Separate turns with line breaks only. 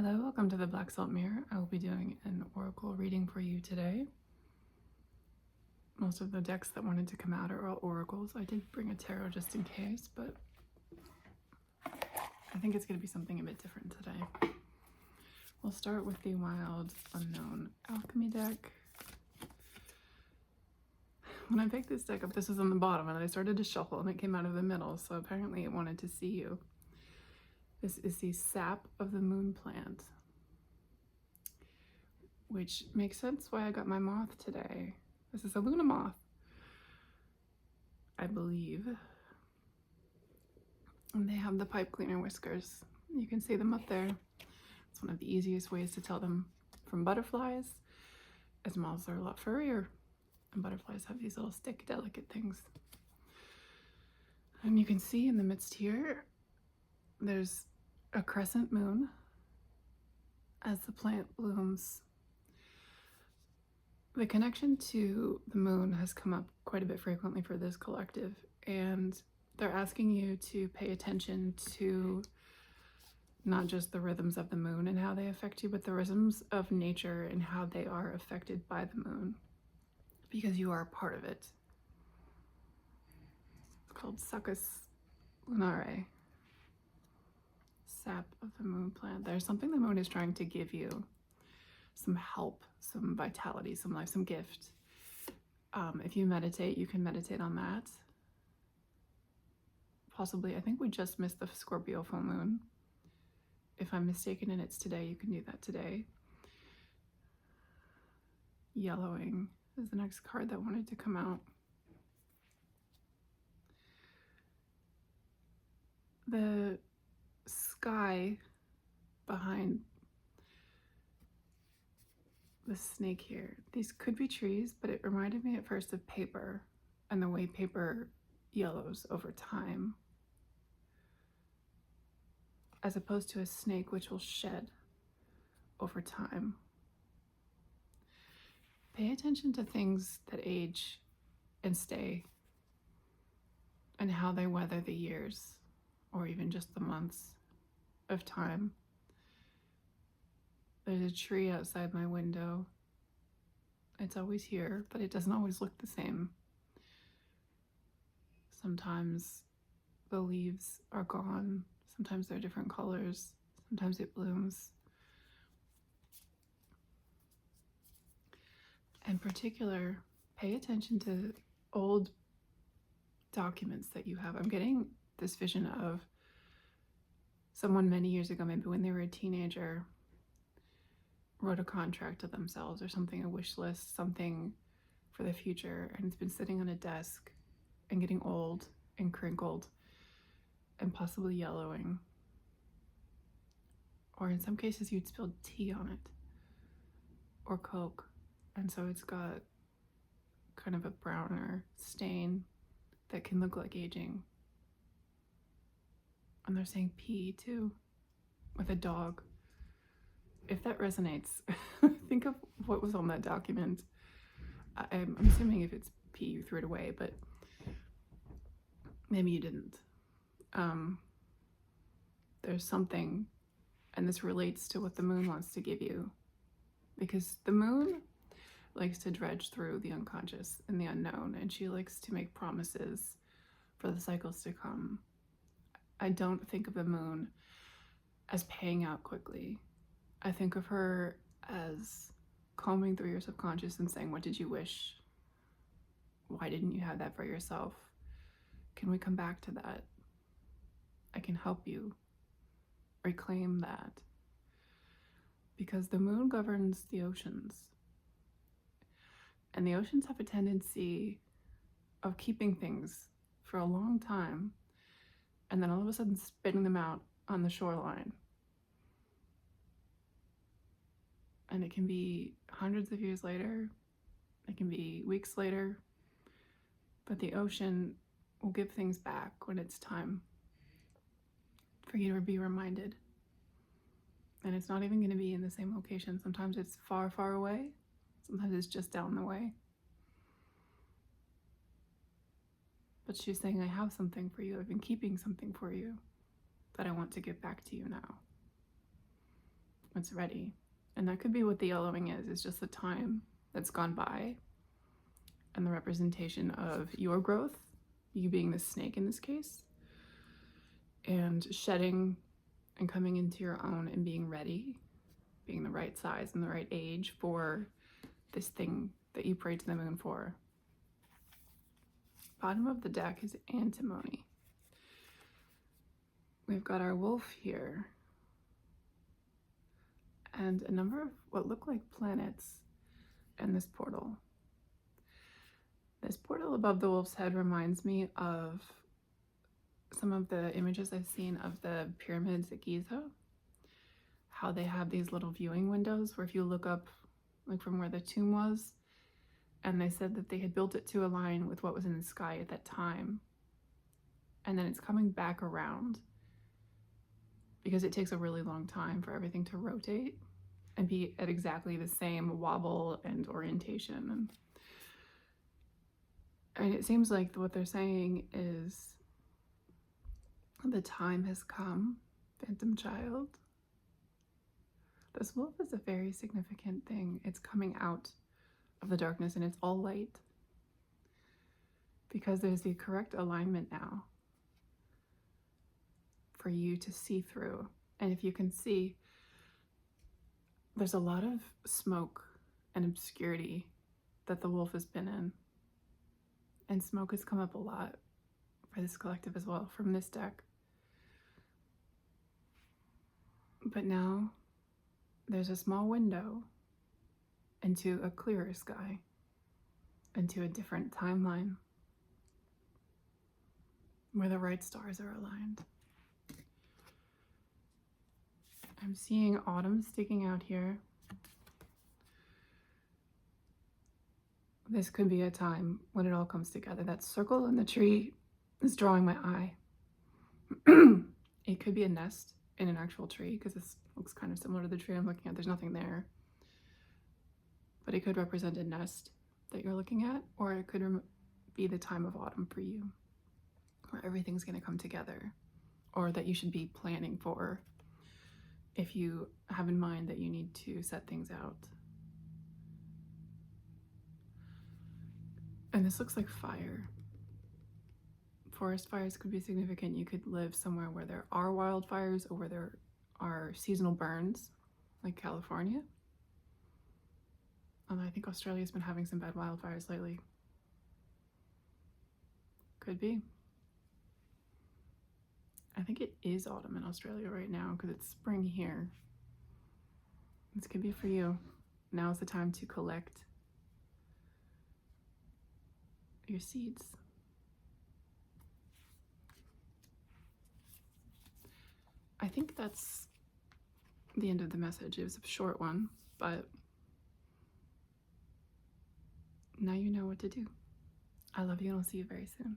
Hello, welcome to the Black Salt Mirror. I will be doing an oracle reading for you today. Most of the decks that wanted to come out are all oracles. I did bring a tarot just in case, but I think it's going to be something a bit different today. We'll start with the Wild Unknown Alchemy deck. When I picked this deck up, this was on the bottom, and I started to shuffle, and it came out of the middle, so apparently it wanted to see you. This is the Sap of the Moon Plant, which makes sense why I got my moth today. This is a Luna moth, I believe. And they have the pipe cleaner whiskers. You can see them up there. It's one of the easiest ways to tell them from butterflies, as moths are a lot furrier, and butterflies have these little stick, delicate things. And you can see in the midst here, there's a crescent moon as the plant blooms. The connection to the moon has come up quite a bit frequently for this collective, and they're asking you to pay attention to not just the rhythms of the moon and how they affect you, but the rhythms of nature and how they are affected by the moon, because you are a part of it. It's called Succus Lunare, Sap of the Moon Plant. There's something the moon is trying to give you, some help, some vitality, some life, some gift. If you meditate, you can meditate on that. Possibly, I think we just missed the Scorpio full moon. If I'm mistaken and it's today, you can do that today. Yellowing is the next card that wanted to come out. The sky behind the snake here, these could be trees, but it reminded me at first of paper and the way paper yellows over time, as opposed to a snake which will shed over time. Pay attention to things that age and stay and how they weather the years or even just the months of time. There's a tree outside my window. It's always here, but it doesn't always look the same. Sometimes the leaves are gone. Sometimes they're different colors. Sometimes it blooms. In particular, pay attention to old documents that you have. I'm getting this vision of someone many years ago, maybe when they were a teenager, wrote a contract to themselves or something, a wish list, something for the future, and it's been sitting on a desk and getting old and crinkled and possibly yellowing. Or in some cases you'd spilled tea on it or Coke, and so it's got kind of a browner stain that can look like aging. And they're saying pee too, with a dog. If that resonates, think of what was on that document. I'm assuming if it's pee, you threw it away, but maybe you didn't. There's something, and this relates to what the moon wants to give you, because the moon likes to dredge through the unconscious and the unknown, and she likes to make promises for the cycles to come. I don't think of the moon as paying out quickly. I think of her as combing through your subconscious and saying, what did you wish? Why didn't you have that for yourself? Can we come back to that? I can help you reclaim that. Because the moon governs the oceans. And the oceans have a tendency of keeping things for a long time and then all of a sudden spitting them out on the shoreline. And it can be hundreds of years later, it can be weeks later, but the ocean will give things back when it's time for you to be reminded. And it's not even going to be in the same location. Sometimes it's far, far away. Sometimes it's just down the way. But she's saying, I have something for you. I've been keeping something for you that I want to give back to you now. it's ready. And that could be what the yellowing is. It's just the time that's gone by and the representation of your growth, you being the snake in this case, and shedding and coming into your own and being ready, being the right size and the right age for this thing that you prayed to the moon for. Bottom of the deck is antimony. We've got our wolf here and a number of what look like planets in this portal. This portal above the wolf's head reminds me of some of the images I've seen of the pyramids at Giza, how they have these little viewing windows where if you look up like from where the tomb was, and they said that they had built it to align with what was in the sky at that time, and then it's coming back around because it takes a really long time for everything to rotate and be at exactly the same wobble and orientation. And it seems like what they're saying is the time has come, phantom child. This wolf is a very significant thing. It's coming out of the darkness and it's all light because there's the correct alignment now for you to see through. And if you can see, there's a lot of smoke and obscurity that the wolf has been in. And smoke has come up a lot for this collective as well from this deck. But now there's a small window into a clearer sky, into a different timeline where the right stars are aligned. I'm seeing autumn sticking out here. This could be a time when it all comes together. That circle in the tree is drawing my eye. It could be a nest in an actual tree because this looks kind of similar to the tree I'm looking at. There's nothing there. But it could represent a nest that you're looking at, or it could be the time of autumn for you, where everything's going to come together, or that you should be planning for if you have in mind that you need to set things out. And this looks like fire. Forest fires could be significant. You could live somewhere where there are wildfires or where there are seasonal burns, like California. Although I think Australia's been having some bad wildfires lately. Could be. I think it is autumn in Australia right now because it's spring here. This could be for you. Now's the time to collect your seeds. I think that's the end of the message. It was a short one, but now you know what to do. I love you and I'll see you very soon.